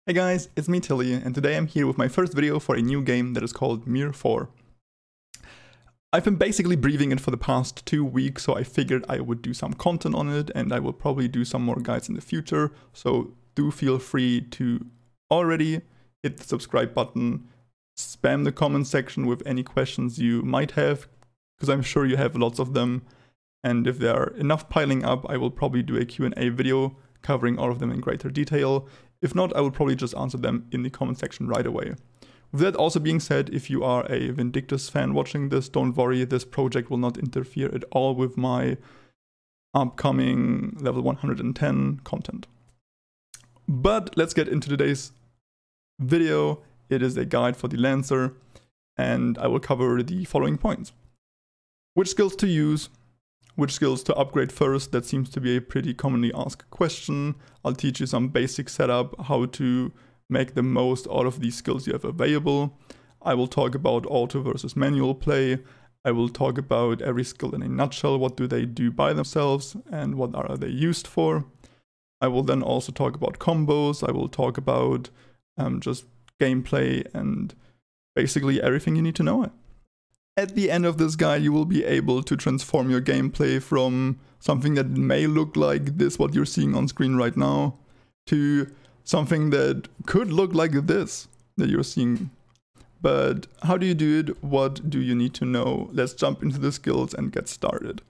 Hey guys, it's me Tilly, and today I'm here with my first video for a new game that is called MIR4. I've been basically breathing it for the past 2 weeks, so I figured I would do some content on it, and I will probably do some more guides in the future, so do feel free to already hit the subscribe button, spam the comment section with any questions you might have, because I'm sure you have lots of them, and if there are enough piling up, I will probably do a Q&A video covering all of them in greater detail. If not, I will probably just answer them in the comment section right away. With that also being said, if you are a Vindictus fan watching this, don't worry, this project will not interfere at all with my upcoming level 110 content. But let's get into today's video. It is a guide for the Lancer, and I will cover the following points. Which skills to use, which skills to upgrade first. That seems to be a pretty commonly asked question. I'll teach you some basic setup, how to make the most out of these skills you have available. I will talk about auto versus manual play. I will talk about every skill in a nutshell. What do they do by themselves and what are they used for? I will then also talk about combos. I will talk about just gameplay and basically everything you need to know. At the end of this guide, you will be able to transform your gameplay from something that may look like this, what you're seeing on screen right now, to something that could look like this that you're seeing. But how do you do it? What do you need to know? Let's jump into the skills and get started.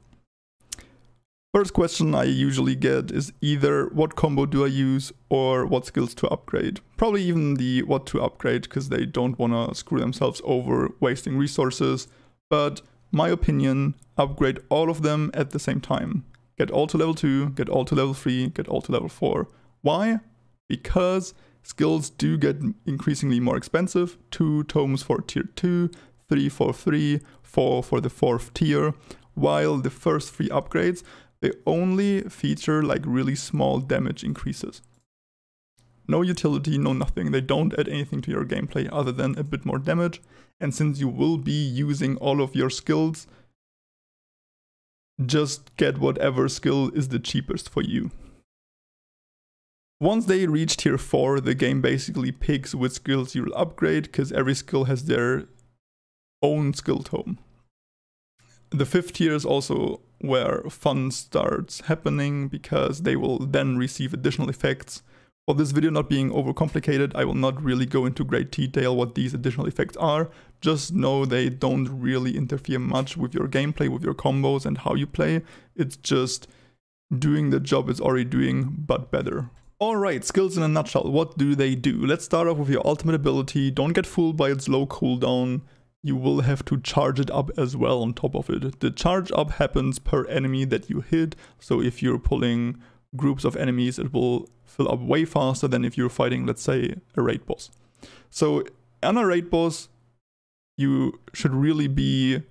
First question I usually get is either what combo do I use or what skills to upgrade. Probably even the what to upgrade, because they don't want to screw themselves over wasting resources. But my opinion, upgrade all of them at the same time. Get all to level 2, get all to level 3, get all to level 4. Why? Because skills do get increasingly more expensive. 2 tomes for tier 2, 3 for 3, 4 for the 4th tier. While the first 3 upgrades, they only feature like really small damage increases. No utility, no nothing. They don't add anything to your gameplay other than a bit more damage. And since you will be using all of your skills, just get whatever skill is the cheapest for you. Once they reach tier 4, the game basically picks which skills you'll upgrade, because every skill has their own skill tome. The 5th tier is also where fun starts happening, because they will then receive additional effects. For this video not being overcomplicated, I will not really go into great detail what these additional effects are. Just know they don't really interfere much with your gameplay, with your combos and how you play. It's just doing the job it's already doing, but better. Alright, skills in a nutshell. What do they do? Let's start off with your ultimate ability. Don't get fooled by its low cooldown. You will have to charge it up as well on top of it. The charge up happens per enemy that you hit. So if you're pulling groups of enemies, it will fill up way faster than if you're fighting, let's say, a raid boss. So on a raid boss, you should really be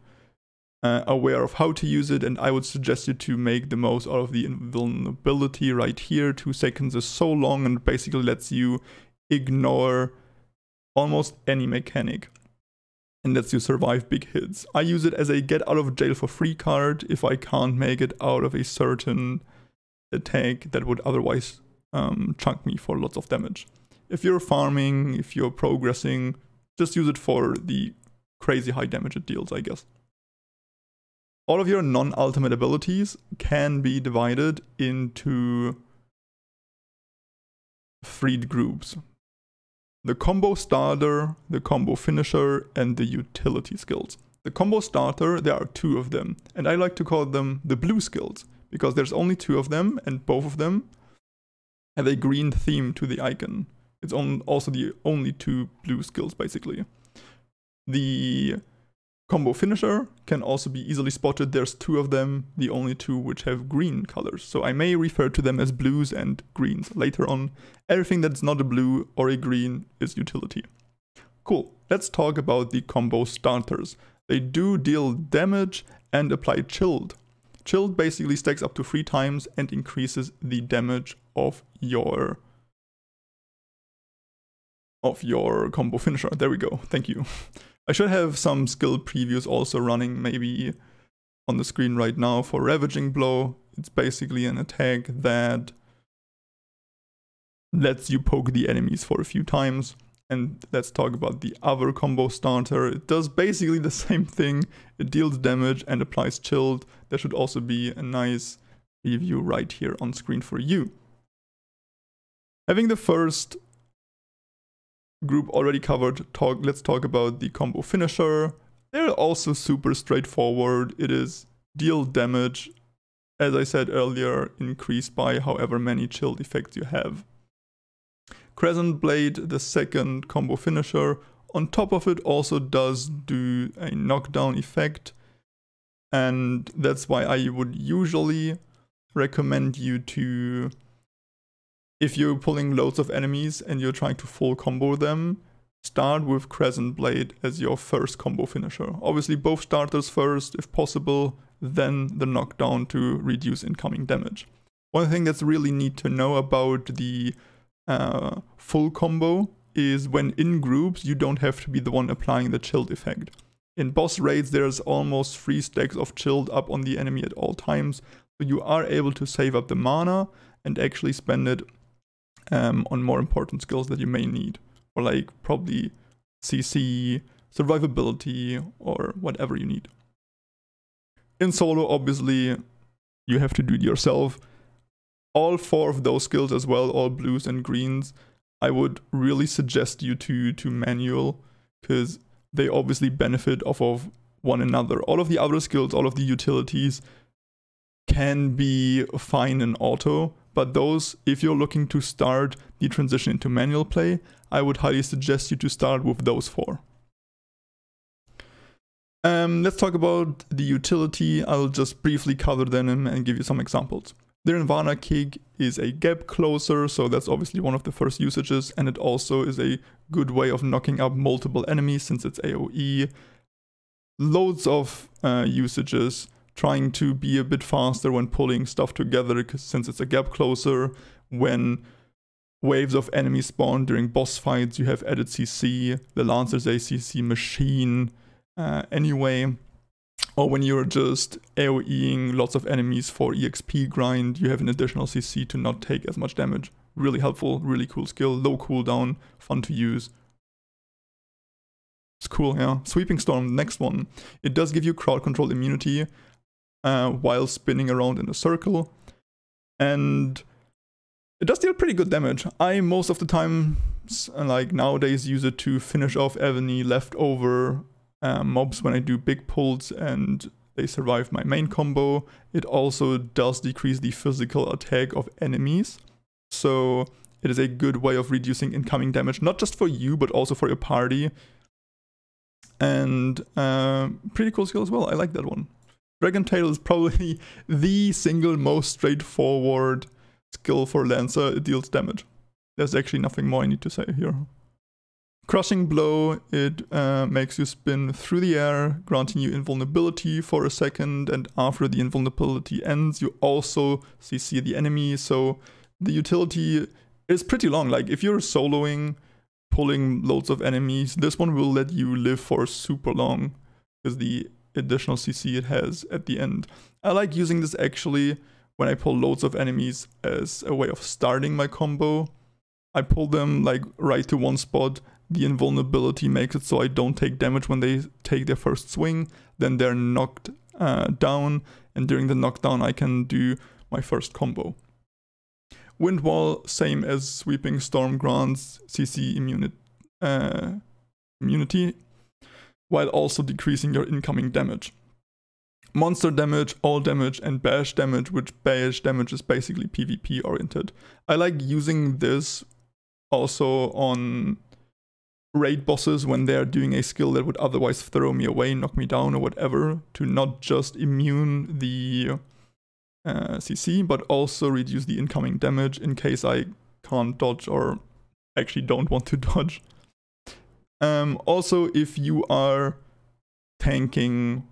aware of how to use it, and I would suggest you to make the most out of the invulnerability right here. 2 seconds is so long and basically lets you ignore almost any mechanic and lets you survive big hits. I use it as a get out of jail for free card if I can't make it out of a certain attack that would otherwise chunk me for lots of damage. If you're farming, if you're progressing, just use it for the crazy high damage it deals, I guess. All of your non-ultimate abilities can be divided into 3 groups. The combo starter, the combo finisher, and the utility skills. The combo starter, there are 2 of them, and I like to call them the blue skills, because there's only 2 of them, and both of them have a green theme to the icon. It's also the only 2 blue skills, basically. The combo finisher can also be easily spotted. There's 2 of them, the only 2 which have green colors. So I may refer to them as blues and greens later on. Everything that's not a blue or a green is utility. Cool, let's talk about the combo starters. They do deal damage and apply chilled. Chilled basically stacks up to 3 times and increases the damage of your combo finisher. There we go, thank you. I should have some skill previews also running maybe on the screen right now for Ravaging Blow. It's basically an attack that lets you poke the enemies for a few times. And let's talk about the other combo starter. It does basically the same thing. It deals damage and applies chilled. There should also be a nice review right here on screen for you. Having the first group already covered, let's talk about the combo finisher. They're also super straightforward. It is deal damage, as I said earlier, increased by however many chilled effects you have. Crescent Blade, the second combo finisher, on top of it also does do a knockdown effect, and that's why I would usually recommend you to, if you're pulling loads of enemies and you're trying to full combo them, start with Crescent Blade as your first combo finisher. Obviously both starters first if possible, then the knockdown to reduce incoming damage. One thing that's really neat to know about the full combo is when in groups you don't have to be the one applying the chilled effect. In boss raids there's almost 3 stacks of chilled up on the enemy at all times, so you are able to save up the mana and actually spend it on more important skills that you may need, or like probably CC, survivability, or whatever you need. In solo obviously you have to do it yourself. All 4 of those skills as well, all blues and greens, I would really suggest you to manual, because they obviously benefit off of one another. All of the other skills, all of the utilities can be fine in auto, but those, if you're looking to start the transition into manual play, I would highly suggest you to start with those 4. Let's talk about the utility. I'll just briefly cover them and give you some examples. The Nirvana kick is a gap closer, so that's obviously one of the first usages, and it also is a good way of knocking out multiple enemies since it's AOE. Loads of usages, trying to be a bit faster when pulling stuff together since it's a gap closer. When waves of enemies spawn during boss fights, you have added CC. The Lancer's a CC machine anyway. Or when you're just AoEing lots of enemies for EXP grind, you have an additional CC to not take as much damage. Really helpful, really cool skill, low cooldown, fun to use. It's cool, yeah. Sweeping Storm, next one. It does give you crowd control immunity while spinning around in a circle. And it does deal pretty good damage. I most of the time, like nowadays, use it to finish off any leftover mobs when I do big pulls and they survive my main combo. It also does decrease the physical attack of enemies, so it is a good way of reducing incoming damage, not just for you but also for your party. And pretty cool skill as well, I like that one. Dragon Tail is probably the single most straightforward skill for Lancer. It deals damage. There's actually nothing more I need to say here. Crushing Blow, it makes you spin through the air, granting you invulnerability for a second, and after the invulnerability ends, you also CC the enemy, so the utility is pretty long. Like, if you're soloing, pulling loads of enemies, this one will let you live for super long, because the additional CC it has at the end. I like using this actually when I pull loads of enemies as a way of starting my combo. I pull them like right to one spot. The invulnerability makes it so I don't take damage when they take their first swing, then they're knocked down, and during the knockdown I can do my first combo. Wind Wall, same as Sweeping Storm, grants CC immunity, while also decreasing your incoming damage. Monster damage, all damage, and bash damage, which bash damage is basically PvP oriented. I like using this also on raid bosses when they're doing a skill that would otherwise throw me away, knock me down or whatever, to not just immune the CC, but also reduce the incoming damage in case I can't dodge or actually don't want to dodge. Also, if you are tanking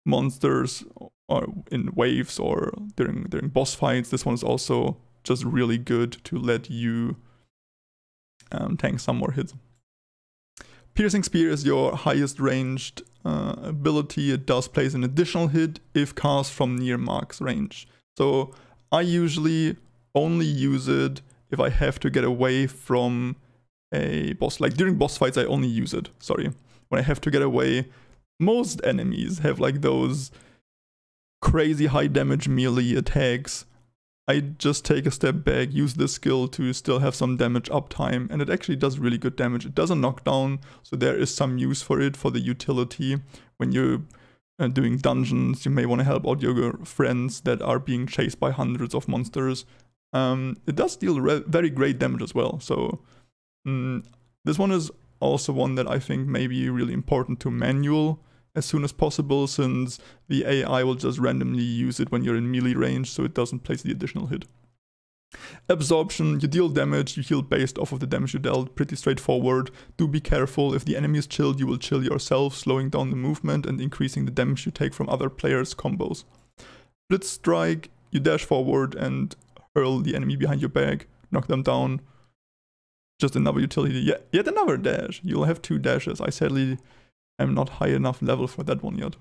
monsters or in waves or during boss fights, this one is also just really good to let you tank some more hits. Piercing Spear is your highest ranged ability. It does place an additional hit if cast from near max range. So I usually only use it if I have to get away from a boss. Like during boss fights, I only use it, sorry. When I have to get away, most enemies have like those crazy high damage melee attacks. I just take a step back, use this skill to still have some damage uptime, and it actually does really good damage. It doesn't knock down, so there is some use for it, for the utility. When you're doing dungeons, you may want to help out your friends that are being chased by hundreds of monsters. It does deal very great damage as well, so this one is also one that I think may be really important to manual as soon as possible, since the AI will just randomly use it when you're in melee range, so it doesn't place the additional hit. Absorption, you deal damage, you heal based off of the damage you dealt, pretty straightforward. Do be careful, if the enemy is chilled, you will chill yourself, slowing down the movement and increasing the damage you take from other players' combos. Blitz strike, you dash forward and hurl the enemy behind your back, knock them down. Just another utility, yet another dash. You'll have 2 dashes. I sadly am not high enough level for that one yet.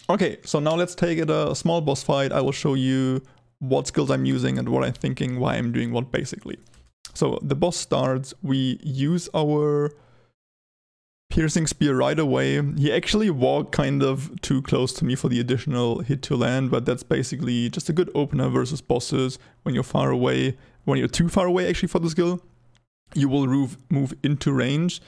Okay, so now let's take it a small boss fight. I will show you what skills I'm using and what I'm thinking, why I'm doing what basically. So the boss starts, we use our piercing spear right away. He actually walked kind of too close to me for the additional hit to land, but that's basically just a good opener versus bosses. When you're far away, when you're too far away actually for the skill, you will move into range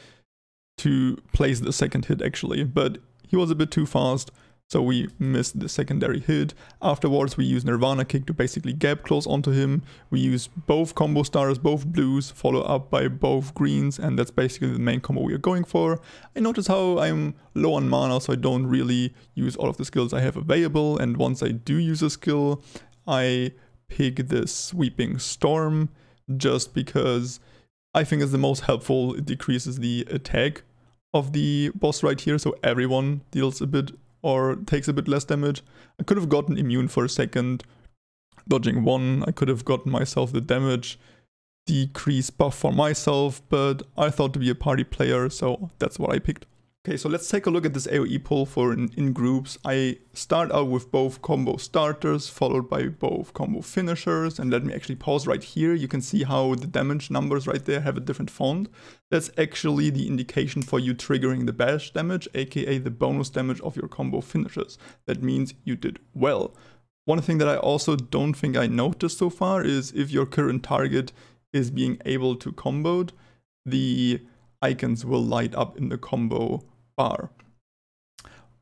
to place the second hit actually, but he was a bit too fast, so we missed the secondary hit. Afterwards we use Nirvana Kick to basically gap close onto him. We use both combo stars, both blues, follow up by both greens, and that's basically the main combo we are going for. I notice how I'm low on mana, so I don't really use all of the skills I have available, and once I do use a skill, I pick the Sweeping Storm, just because I think it's the most helpful. It decreases the attack of the boss right here, so everyone deals a bit or takes a bit less damage. I could have gotten immune for a second, dodging 1. I could have gotten myself the damage decrease buff for myself, but I thought to be a party player, so that's what I picked. Okay, so let's take a look at this AOE pull for in groups. I start out with both combo starters, followed by both combo finishers, and let me actually pause right here. You can see how the damage numbers right there have a different font. That's actually the indication for you triggering the bash damage, aka the bonus damage of your combo finishers. That means you did well. One thing that I also don't think I noticed so far is if your current target is being able to combo, the icons will light up in the combo bar.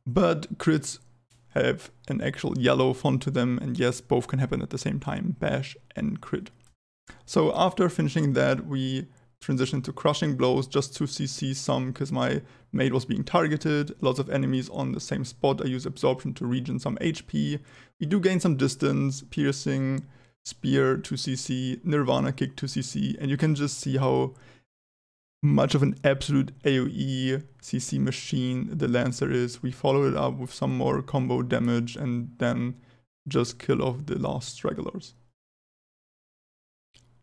But crits have an actual yellow font to them, and yes, both can happen at the same time, bash and crit. So after finishing that, we transition to crushing blows just to CC some, because my mate was being targeted, lots of enemies on the same spot. I use absorption to regen some HP. We do gain some distance, piercing spear to CC, Nirvana Kick to CC, and you can just see how much of an absolute AOE CC machine the Lancer is. We follow it up with some more combo damage and then just kill off the last stragglers.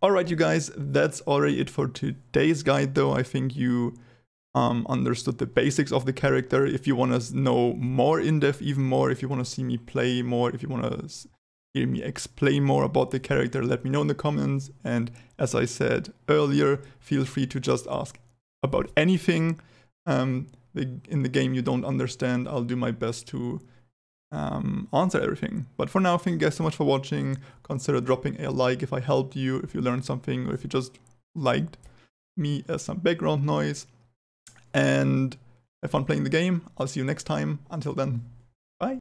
Alright you guys, that's already it for today's guide though. I think you understood the basics of the character. If you want to know more in depth, even more, if you want to see me play more, if you want to hear me explain more about the character, let me know in the comments. And as I said earlier, feel free to just ask about anything in the game you don't understand. I'll do my best to answer everything. But for now, thank you guys so much for watching. Consider dropping a like if I helped you, if you learned something, or if you just liked me as some background noise. And have fun playing the game. I'll see you next time. Until then.